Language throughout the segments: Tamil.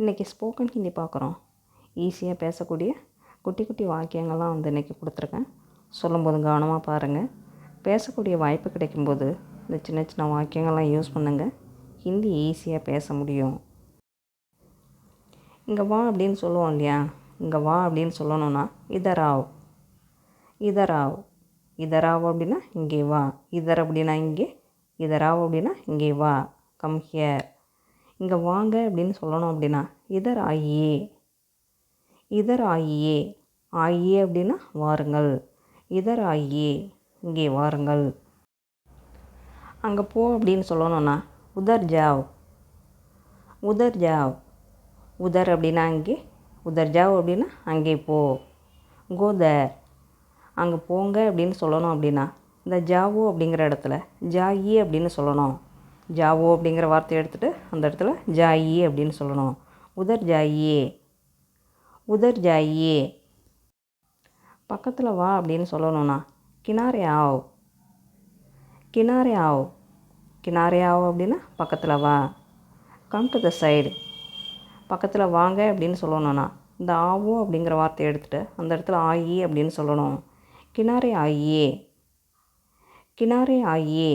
இன்றைக்கி ஸ்போக்கன் ஹிந்தி பார்க்குறோம். ஈஸியாக பேசக்கூடிய குட்டி குட்டி வாக்கியங்கள்லாம் இன்றைக்கி கொடுத்துருக்கேன். சொல்லும்போது கவனமாக பாருங்கள். பேசக்கூடிய வாய்ப்பு கிடைக்கும்போது இந்த சின்ன சின்ன வாக்கியங்கள்லாம் யூஸ் பண்ணுங்கள். ஹிந்தி ஈஸியாக பேச முடியும். இங்கே வா அப்படின்னு சொல்லுவோம் இல்லையா? இங்கே வா அப்படின்னு சொல்லணுன்னா இதராவ், இதராவ், இதராவ் அப்படின்னா இங்கே வா. இதர் அப்படின்னா இங்கே, இதராவ் அப்படின்னா இங்கே வா, கம் ஹியர். இங்கே வாங்க அப்படின்னு சொல்லணும் அப்படின்னா இதர் ஆயியே, இதர் ஆயியே. ஆயியே அப்படின்னா வாருங்கள். இதர் ஆயியே, இங்கே வாருங்கள். அங்கே போ அப்படின்னு சொல்லணுன்னா உதர் ஜாவ், உதர் ஜாவ். உதர் அப்படின்னா அங்கே, உதர் ஜாவ் அப்படின்னா அங்கே போ, கோதர். அங்கே போங்க அப்படின்னு சொல்லணும் அப்படின்னா இந்த ஜாவோ அப்படிங்கிற இடத்துல ஜாயி அப்படின்னு சொல்லணும். ஜாவோ அப்படிங்கிற வார்த்தையை எடுத்துகிட்டு அந்த இடத்துல ஜாயி அப்படின்னு சொல்லணும். உதர் ஜாயியே, உதர் ஜாயியே. பக்கத்தில் வா அப்படின்னு சொல்லணுன்னா கினாரே ஆவ், கினாரே ஆவ். கினாரே ஆவ் அப்படின்னா பக்கத்தில் வா. Come to the side. பக்கத்தில் வாங்க அப்படின்னு சொல்லணுன்னா இந்த ஆவோ அப்படிங்கிற வார்த்தையை எடுத்துகிட்டு அந்த இடத்துல ஆயி அப்படின்னு சொல்லணும். கினாரே ஆயியே, கினாரே ஆயியே.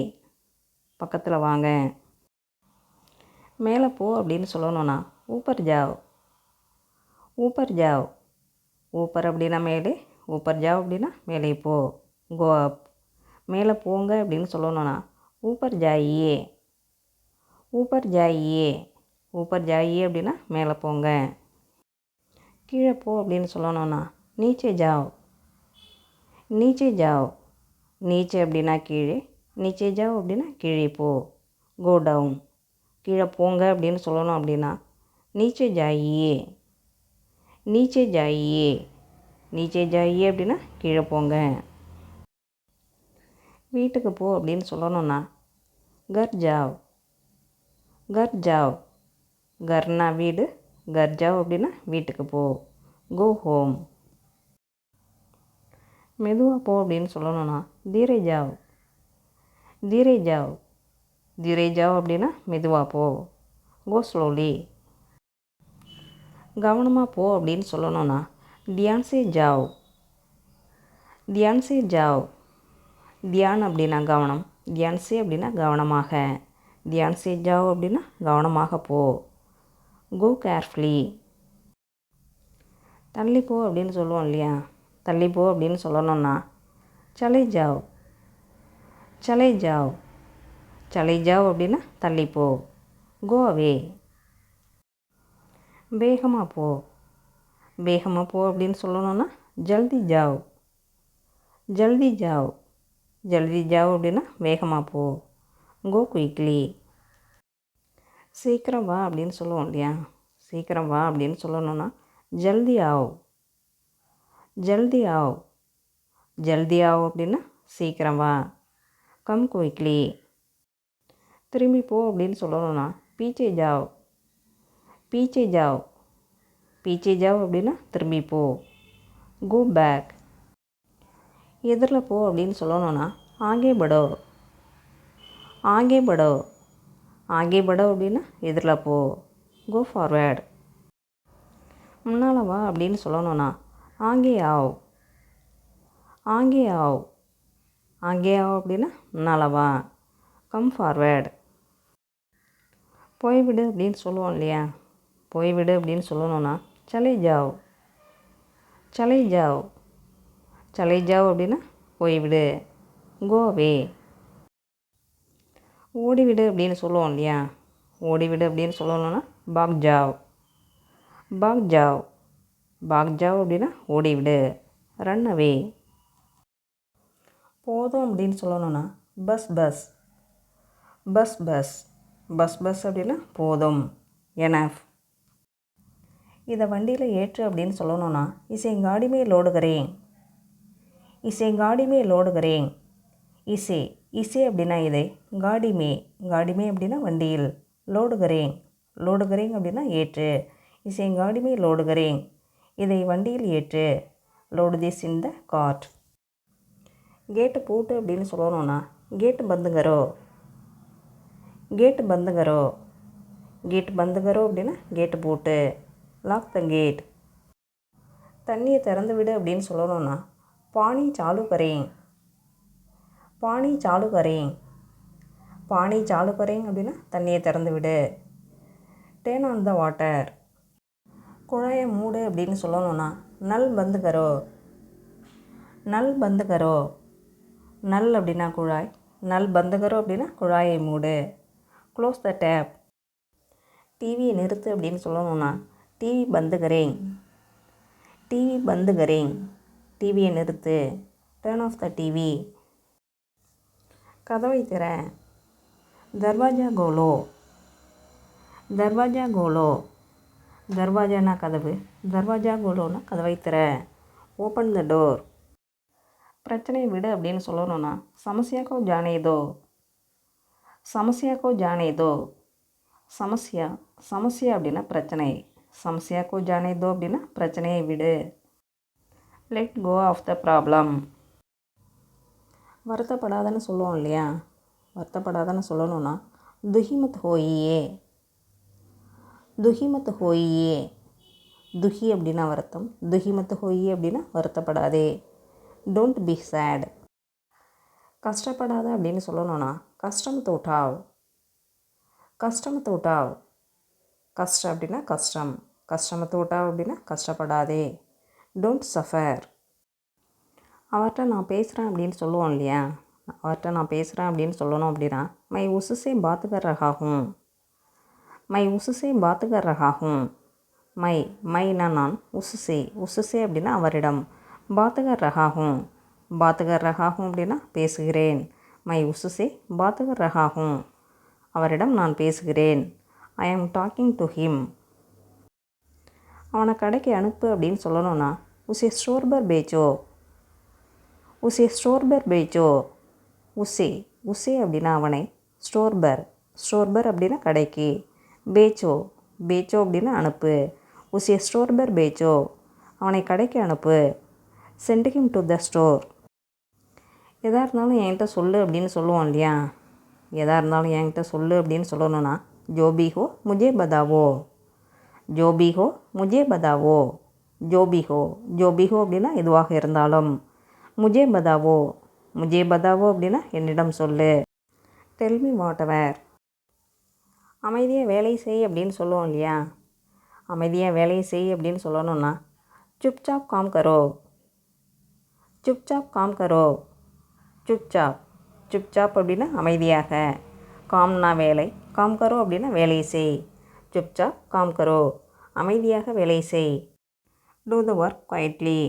பக்கத்தில் வாங்க. மேலே போ அப்படின்னு சொல்லணுன்னா ஊப்பர் ஜாவ், ஊப்பர் ஜாவ். ஊப்பர் அப்படின்னா மேலே, ஊப்பர் ஜாவ் அப்படின்னா மேலே போ, கோ அப். மேலே போங்க அப்படின்னு சொல்லணுன்னா ஊப்பர் ஜாயியே, ஊப்பர் ஜாயியே. ஊப்பர் ஜாயியே அப்படின்னா மேலே போங்க. கீழே போ அப்படின்னு சொல்லணுன்னா நீச்சே ஜாவ், நீச்சே ஜாவ். நீச்சே அப்படின்னா கீழே, நீச்சே ஜாவ் அப்படின்னா கீழே போ, கோ டவுன். கீழே போங்க அப்படின்னு சொல்லணும் அப்படின்னா நீச்சே ஜாயியே, நீச்சே ஜாயியே. நீச்சே ஜாயியே அப்படின்னா கீழே போங்க. வீட்டுக்கு போ அப்படின்னு சொல்லணுன்னா கர் ஜாவ், கர் ஜாவ். கர்னா வீடு, கர் ஜாவ் அப்படின்னா வீட்டுக்கு போ, கோ ஹோம். மெதுவாக போ அப்படின்னு சொல்லணுன்னா தீரே ஜாவ், தீரே ஜாவ். தீரே ஜாவ் அப்படின்னா மெதுவாக போ, கோ ஸ்லோலி. கவனமாக போ அப்படின்னு சொல்லணுன்னா தியான்சே ஜாவ், தியான்சே ஜாவ். தியான் அப்படின்னா கவனம், தியான்சே அப்படின்னா கவனமாக, தியான்சே ஜாவ் அப்படின்னா கவனமாக போ, கோ கேர்ஃபுல்லி. தள்ளி போ அப்படின்னு சொல்லுவோம் இல்லையா? தள்ளி போ அப்படின்னு சொல்லணுன்னா சலே ஜாவ், சலே ஜாவ். சலே ஜாவ் அப்படின்னா தள்ளி போ, கோ அவே. வேகமாக போ, வேகமாக போ அப்படின்னு சொல்லணுன்னா ஜல்தி ஜாவ், ஜல்தி ஜாவ். ஜல்தி ஜாவ் அப்படின்னா வேகமாக போ, கோ குயிக்லி. சீக்கிரம் வா அப்படின்னு சொல்லுவோம் இல்லையா? சீக்கிரம் வா அப்படின்னு சொல்லணுன்னா ஜல்தி ஆவ், ஜல்தி ஆவ். ஜல்தி ஆவ் அப்படின்னா சீக்கிரம் வா, கம் குயிக்லி. திரும்பி போ அப்படின்னு சொல்லணுன்னா பீச்சே ஜாவ், பீச்சே ஜாவ். பீச்சே ஜாவ் அப்படின்னா திரும்பி போ, கோ பேக். எதிரில் போ அப்படின்னு சொல்லணுன்னா ஆகே படோ, ஆகே படோ. ஆகே படோ அப்படின்னா எதிரில் போ, கோ ஃபார்வேர்ட். முன்னால் வா அப்படின்னு சொல்லணுன்னா ஆங்கே ஆவ், ஆங்கே ஆவ். ஆங்கே ஆவ் அப்படின்னா முன்னால் வா, கம் ஃபார்வேர்ட். போய்விடு அப்படின்னு சொல்லுவோம் இல்லையா? போய்விடு அப்படின்னு சொல்லணுன்னா சலே ஜாவ், சலே ஜாவ். சலே ஜாவ் அப்படின்னா போய்விடு, கோ அவே. ஓடிவிடு அப்படின்னு சொல்லுவோம் இல்லையா? ஓடிவிடு அப்படின்னு சொல்லணுன்னா பாக் ஜாவ், பாக் ஜாவ். பாக் ஜாவ் அப்படின்னா ஓடிவிடு, ரன் அவே. போதும் அப்படின்னு சொல்லணுன்னா bus bus, bus bus. Bus bus அப்படின்னா போதும், எனஃப். இதை வண்டியில் ஏற்று அப்படின்னு சொல்லணுன்னா இசை காடிமே லோடுகிறேன், இசை காடிமே லோடுகிறேன். இசை, இசை அப்படின்னா இதை, காடிமே, காடிமே அப்படின்னா வண்டியில், லோடுகிறேன், லோடுகிறேன் அப்படின்னா ஏற்று. இசை காடிமே லோடுகிறேன், இதை வண்டியில் ஏற்று, load this in the card. கேட்டு பூட்டு அப்படின்னு சொல்லணுன்னா கேட்டு பந்துங்கரோ, கேட்டு பந்துங்கரோ. கேட் பந்து கரோ அப்படின்னா கேட்டு போட்டு. Lock the gate. தண்ணியை திறந்து விடு அப்படின்னு சொல்லணும்னா பானி சாலு கரேன். பானி சாலு கரேன். பானி சாலு கரேன் அப்படின்னா தண்ணியை திறந்து விடு. Turn on the water. குழாயை மூடு அப்படின்னு சொல்லணும்னா நல் பந்து கரோ. நல் பந்து கரோ. நல் அப்படின்னா குழாய், நல் பந்து கரோ அப்படின்னா குழாயை மூடு. Close the tape. டிவியை நிறுத்து அப்படின்னு சொல்லணும்னா டிவி பந்து கரேன். டிவி பந்து கரேன். டிவியை நிறுத்து. Turn off the TV. கதவை திற. தர்வாஜா கோலோ. தர்வாஜா கோலோ. தர்வாஜானா கதவு, தர்வாஜா கோலோனா கதவை திற. Open the door. பிரச்சனையை விடு அப்படின்னு சொல்லணும்னா சமஸ்யா கோ ஜானே தோ. சமஸ்யா கோ ஜானே தோ. சமஸ்யா, சமஸ்யா அப்படின்னா பிரச்சனை. சமஸ்யா கோ ஜானே தோ அப்படின்னா பிரச்சனையை விடு. Let go of the problem. வருத்தப்படாதன்னு சொல்லுவோம் இல்லையா, வருத்தப்படாதன்னு சொல்லணும்னா துஹிமத் ஹோயியே. துஹிமத் ஹோயியே. துஹி அப்படின்னா வருத்தம், துஹிமத் ஹோயியே அப்படின்னா வருத்தப்படாதே. Don't be sad. கஷ்டப்படாத அப்படின்னு சொல்லணும்னா கஷ்டம் தோட்டாவ். கஷ்டம் தோட்டாவ். கஷ்டம் அப்படின்னா கஷ்டம், கஷ்டம் தோட்டாவ் அப்படின்னா கஷ்டப்படாதே. Don't suffer. அவர்கிட்ட நான் பேசுகிறேன் அப்படின்னு சொல்லுவோம் இல்லையா, அவர்கிட்ட நான் பேசுகிறேன் அப்படின்னு சொல்லணும் அப்படின்னா மை உசுசே பாத்து கர் ரஹா ஹூம். மை உசுசே பாத்து கர் ரஹா ஹூம். மை, மைனா நான், உசுசே, உசுசே அப்படின்னா அவரிடம், பாத்து கர் ரஹா ஹூம். பாத்து கர் ரஹா ஹூம் அப்படின்னா பேசுகிறேன். மை உசுசே பாத்து கர் ரஹா ஹூம். அவரிடம் நான் பேசுகிறேன். ஐ ஆம் டாக்கிங் டு ஹிம். அவனை கடைக்கு அனுப்பு அப்படின்னு சொல்லணும்னா உசே ஸ்டோர்பர் பேச்சோ. உசே ஸ்டோர்பர் பேச்சோ. உசே, உசே அப்படின்னா அவனை, ஸ்டோர்பர், ஸ்டோர்பர் அப்படின்னா கடைக்கு, பேச்சோ, பேச்சோ அப்படின்னா அனுப்பு. உசே ஸ்டோர்பர் பேச்சோ. அவனை கடைக்கு அனுப்பு. Send him to the store. எதாக இருந்தாலும் என்கிட்ட சொல்லு அப்படின்னு சொல்லுவோம் இல்லையா, எதாக இருந்தாலும் என்கிட்ட சொல்லு அப்படின்னு சொல்லணும்னா ஜோபி ஹோ முஜே பதாவோ. ஜோபி ஹோ முஜே பதாவோ. ஜோபி ஹோ, ஜோபி ஹோ அப்படின்னா எதுவாக இருந்தாலும். முஜே பதாவோ, முஜே பதாவோ அப்படின்னா என்னிடம் சொல்லு. Tell me what ever. அமைதியாக வேலை செய் அப்படின்னு சொல்லுவோம் இல்லையா, அமைதியாக வேலையை செய் அப்படின்னு சொல்லணும்னா சுப்சாப் காம் கரோ. சுப்சாப் காம் கரோ. சுப்சாப், சுப்சாப் அப்படின்னா அமைதியாக, காம்னா வேலை, காம் கரோ அப்படின்னா வேலையை செய். சுப்சாப் காம் கரோ, அமைதியாக வேலை செய். Do the work quietly.